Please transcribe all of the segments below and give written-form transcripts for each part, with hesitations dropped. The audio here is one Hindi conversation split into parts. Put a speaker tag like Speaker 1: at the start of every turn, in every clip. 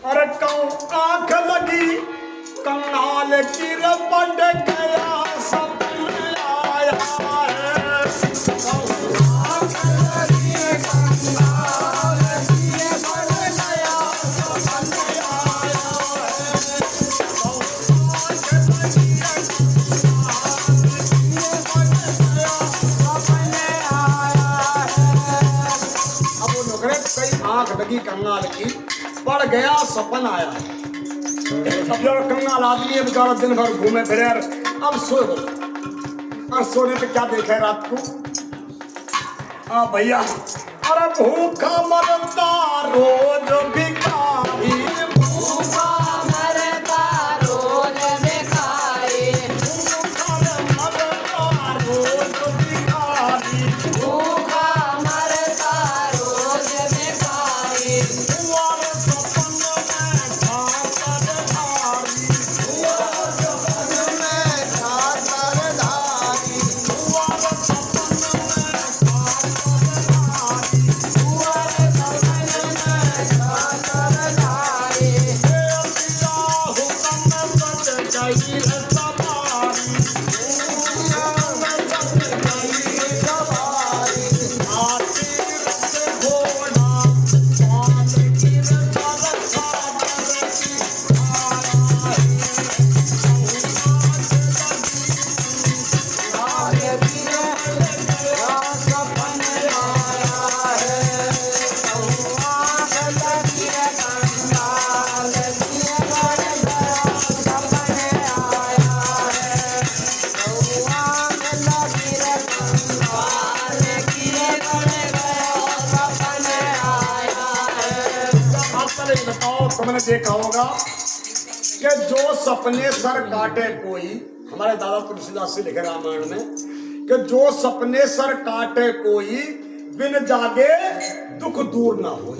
Speaker 1: अरे कौन आंख लगी कंगाल की रपट गया सपने आया है। आंख लगी कंगाल की रपट गया सपने आया है। आंख लगी कंगाल की रपट गया सपने आया है। अब वो लोग कई आंख लगी कंगाल की पड़ गया सपन आया। अब जो कंगाल आदमी है बेचारा दिन भर घूमे फिरे अब सोए हो और सोने पे क्या देखे रात को भैया अरे भूखा मरता रोज भिखारी भूखा मरता रोज भिखारी भूखा मरता रोज भिखारी भूखा मरता रोज भिखारी तुमने देखा होगा कि जो सपने सर काटे कोई, हमारे दादा तुलसीदास से लिखे रामायण में कि जो सपने सर काटे कोई बिन जागे दुख दूर ना हो।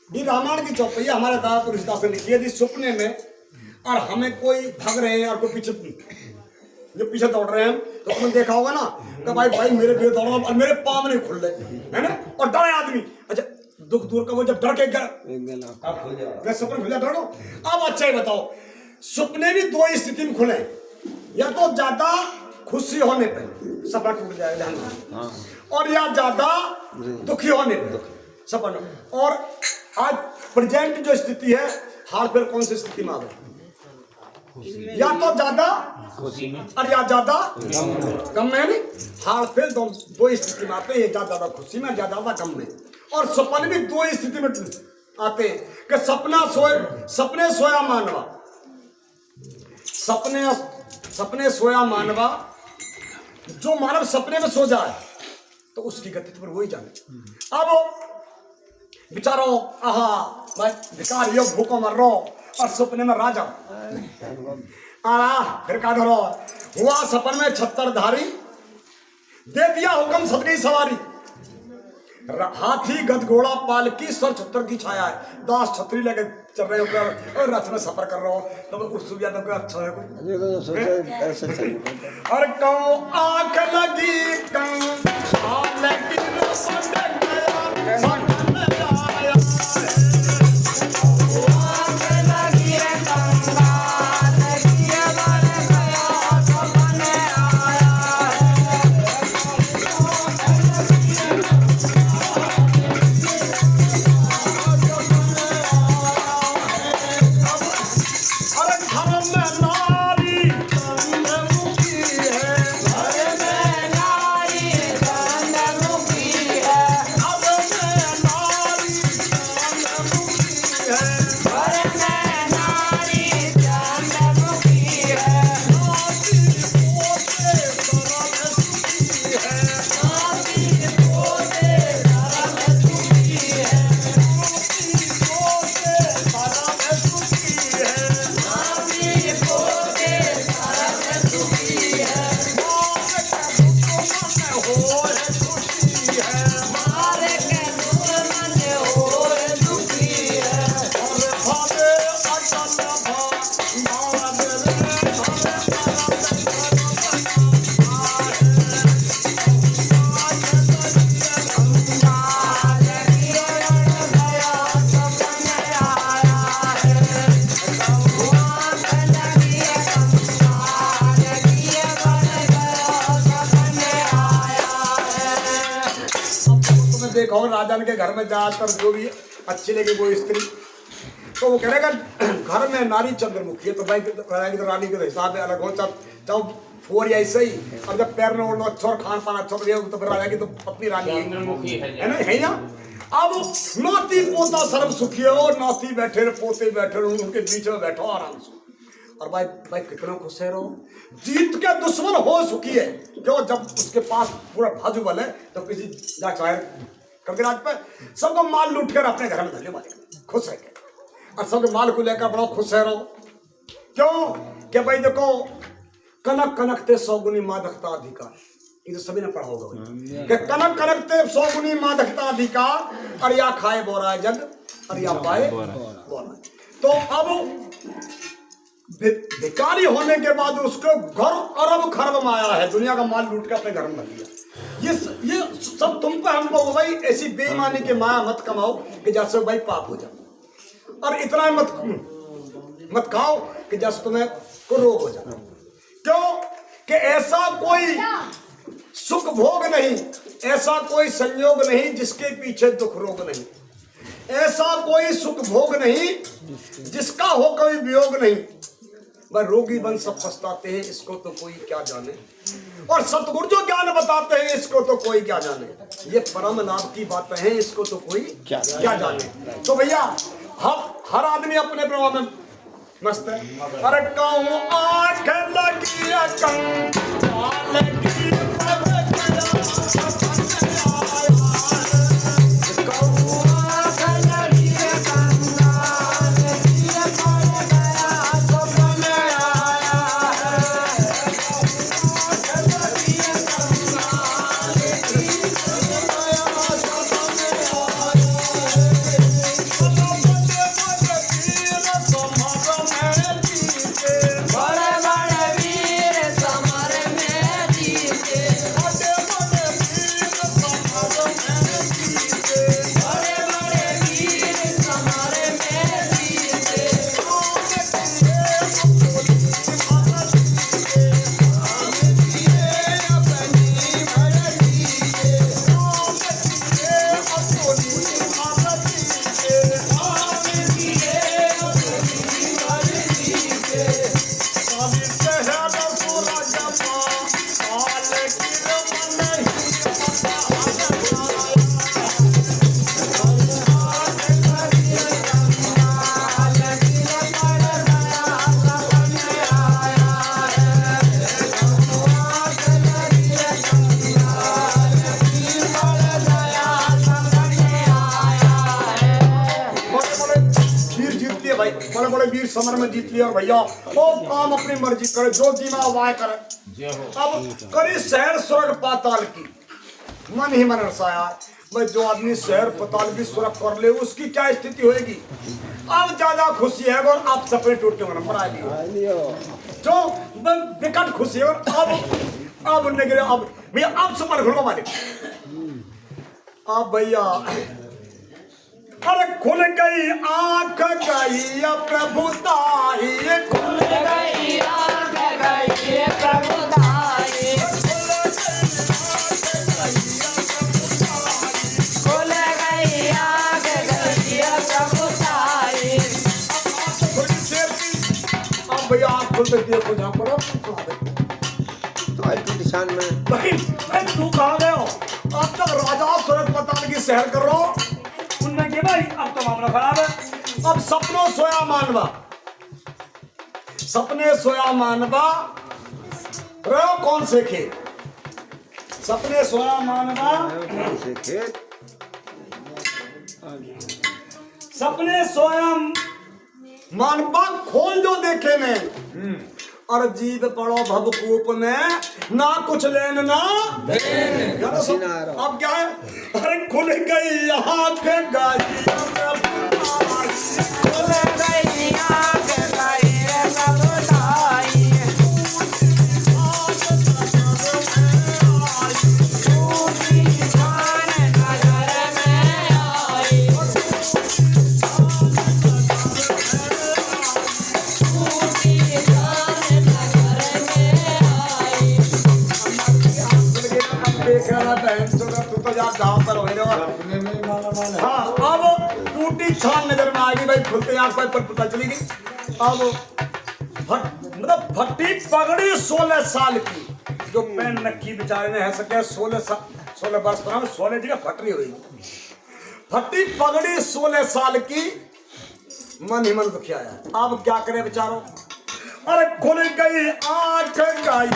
Speaker 1: ये रामायण की चौपैया हमारे दादा तुलसीदास ने लिखी है। सपने में और हमें कोई भाग रहे हैं और कोई पीछे जो पीछे दौड़ रहे हैं तो तुमने देखा होगा ना कि भाई मेरे पीछे दौड़ और मेरे पाँव नहीं खुल रहे है ना और डरे आदमी। अच्छा दुख दूर का वो जब डर के गया सपने खुल जाए डरो। अब अच्छा ही बताओ सपने भी दो स्थिति में खुले, या तो ज्यादा खुशी होने पर सपना टूट जाएगा और या ज्यादा दुखी होने पर सपना। और आज प्रेजेंट जो स्थिति है हाल फिर कौन सी स्थिति में आ गई, या तो ज्यादा और या ज्यादा कम में नहीं। हाल फिर दो स्थिति में आते हैं, ज्यादा खुशी में ज्यादा गम में। और सपने भी दो स्थिति में आते हैं कि सपने सोया मानवा, सपने सोया मानवा। जो मानव सपने में सो जाए तो उसकी गति पर वही जाने। अब बेचारो आहा भाई भिखारी हो भूखो मर रो और सपने में राजा फिर का धरो हुआ सपन में छत्तरधारी दे दिया हुक्म सतरी सवारी। हाथी गद घोड़ा पालकी सर छत्तर की छाया है। दास छतरी लेके चल रहे हो और रथ में सफर कर रहे हो तो उस सुविधा तो अच्छा है कोई। और कौन आंख लगी कंगाल की रपट गया सपने आया। देखा होगा राजन के घर में ज्यादातर जो भी अच्छी लगी वो स्त्री, तो वो कहेगा घर में नारी चंद्रमुखी है तो भाई रानी के हिसाब से अलग हो, चाहे फोर या ऐसे ही। और जब पैर में ओढ़ना अच्छा और खान पान अच्छा तो फिर राजा की तो पत्नी रानी है ना, है ना। अब नाती पोता सर्व सुखी हो, नाती बैठे रहे पोते बैठे रहे, उनके बीच में बैठो आराम से। और भाई भाई कितना खुश है रहो, जीत के दुश्मन हो सुखी है। क्यों, जब उसके पास पूरा बाजू बल है तो किसी जाहिर करके राज पे सबको माल लूट कर अपने घर में धरने वाले खुश है, और सबके माल को लेकर बड़ा खुश है रहो। क्यों कि भाई देखो कनक कनकते 100 गुनी मादकता अधिकार, ये तो सभी ने पढ़ा होगा कि कनक कनकते 100 गुनी मादकता अधिकार, और या खाए बोरा जग और या पाए बोरा। तो अब भिखारी होने के बाद उसको घर अरब खरब माया है, दुनिया का माल लूट के अपने घर में भर लिया। ये सब तुम पे हमको भाई ऐसी बेईमानी के माया मत कमाओ कि जैसे भाई पाप हो जाए, और इतना मत खाओ कि जैसे तुम्हें को रोग हो जाए। क्यों कि ऐसा कोई सुख भोग नहीं, ऐसा कोई संयोग नहीं जिसके पीछे दुख रोग नहीं, ऐसा कोई सुख भोग नहीं जिसका हो कोई वियोग नहीं। वह रोगी बन सब पछताते हैं, इसको तो कोई क्या जाने, और सतगुरु जो ज्ञान बताते हैं इसको तो कोई क्या जाने। ये परम लाभ की बातें हैं, इसको तो कोई क्या जाने। तो भैया हर आदमी अपने प्रभाव में मस्त है। अरे कहूँ आँख लगी बड़े वीर समर में जीत लिया। और भैया वो काम अपनी मर्जी करे, जो जीवा वाय करे। अब करी शहर स्वर्ग पाताल की, मन ही मन रसाया। भाई जो आदमी शहर पाताल की स्वर्ग कर ले उसकी क्या स्थिति होगी। अब ज्यादा खुशी है और आप सपने टूट के नंबर आ लियो, जो विकट खुशी है। और अब निकले, अब भैया अब सुपर घुलो मालिक। अब भैया अरे खुल गई आंख गई प्रभुताई, खुल गई आंख गई प्रभुताई, खुल गई आंख गई प्रभुताई। अब भैया आंख खुल सकती है, खुद यहाँ पर तो आज की निशान में भाई तू कहाँ गए हो? अब तक राजा सूरत पताल की सैर कर रहा हो उनमें के भाई अब तो मामला खराब है। अब सपनों सोया मानवा, सपने सोया मानवा रहो कौन से खेत, सपने सोया मानवा कौन से खेत, सपने सोया मानवा खोल जो देखे ने, और जीव पड़ो भवकूप में ना कुछ लेन ना अब क्या है। अरे खुल गई यहाँ के गाई, खुल गई यहाँ के गाई तू तो जा जहाँ पर हो हाँ, अब टूटी छान नजर में आएगी भाई, खुलते आंख पर पता चलेगी। अब मतलब फटी पगड़ी 16 साल की, जो पेन नक्की बेचारे ने है सके 16 वर्ष पर 16 जगह फटरी हुई, फटी पगड़ी 16 साल की, मन ही मन दुखी आया। अब क्या करे बेचारो, अरे खुल गई आंख गई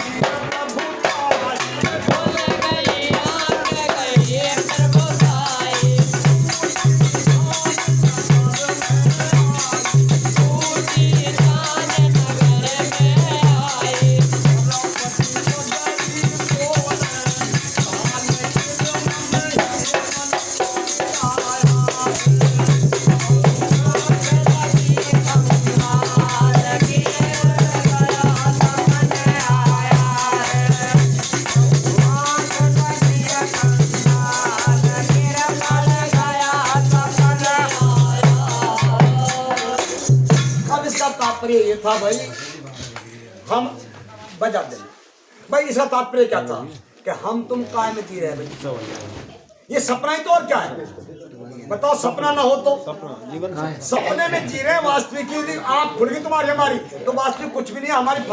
Speaker 1: ये था भाई, हम बजा दें भाई। इसका तात्पर्य क्या था कि हम तुम काय में जी रहे हैं भाई, ये सपना ही तो, और क्या है बताओ। सपना ना हो तो सपने में जी रहे हैं, वास्तविक आंख खुल गई तुम्हारी हमारी, तो वास्तविक कुछ भी नहीं है हमारी।